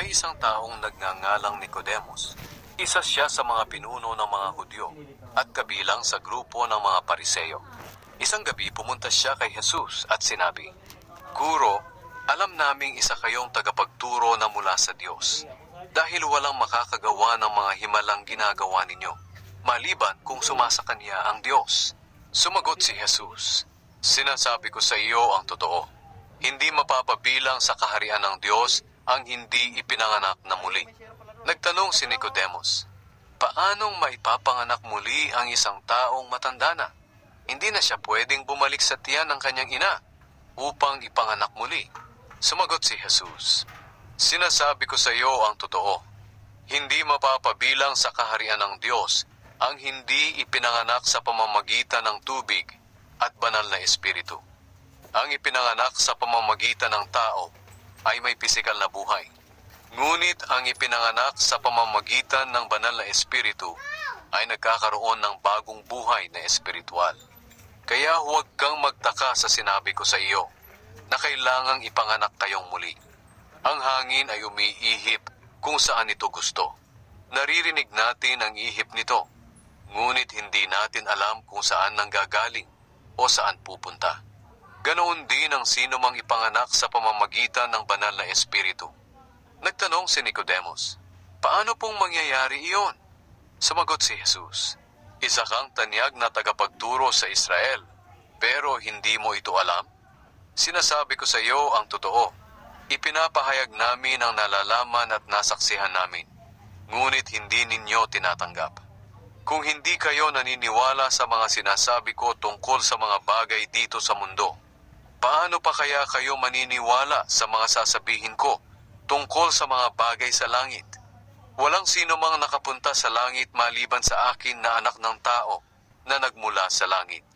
May isang taong nagngangalang Nicodemus. Isa siya sa mga pinuno ng mga Hudyo at kabilang sa grupo ng mga Pariseo. Isang gabi pumunta siya kay Jesus at sinabi, "Guro, alam naming isa kayong tagapagturo na mula sa Diyos, dahil walang makakagawa ng mga himalang ginagawa ninyo, maliban kung sumasakanya ang Diyos." Sumagot si Jesus, "Sinasabi ko sa iyo ang totoo. Hindi mapapabilang sa kaharian ng Diyos ang hindi ipinanganak na muli." Nagtanong si Nicodemus, "Paanong maipapanganak muli ang isang taong matanda na? Hindi na siya pwedeng bumalik sa tiyan ng kanyang ina upang ipanganak muli." Sumagot si Jesus, "Sinasabi ko sa iyo ang totoo. Hindi mapapabilang sa kaharian ng Diyos ang hindi ipinanganak sa pamamagitan ng tubig at banal na espiritu. Ang ipinanganak sa pamamagitan ng tao ay may pisikal na buhay. Ngunit ang ipinanganak sa pamamagitan ng banal na espiritu ay nagkakaroon ng bagong buhay na espiritual. Kaya huwag kang magtaka sa sinabi ko sa iyo na kailangang ipanganak kayong muli. Ang hangin ay umiihip kung saan ito gusto. Naririnig natin ang ihip nito, ngunit hindi natin alam kung saan nanggagaling o saan pupunta. Ganoon din ang sino mang ipanganak sa pamamagitan ng banal na espiritu." Nagtanong si Nicodemus, "Paano pong mangyayari iyon?" Sumagot si Jesus, "Isa kang tanyag na tagapagturo sa Israel, pero hindi mo ito alam? Sinasabi ko sa iyo ang totoo. Ipinapahayag namin ang nalalaman at nasaksihan namin, ngunit hindi ninyo tinatanggap. Kung hindi kayo naniniwala sa mga sinasabi ko tungkol sa mga bagay dito sa mundo, paano pa kaya kayo maniniwala sa mga sasabihin ko tungkol sa mga bagay sa langit? Walang sino mang nakapunta sa langit maliban sa akin na anak ng tao na nagmula sa langit.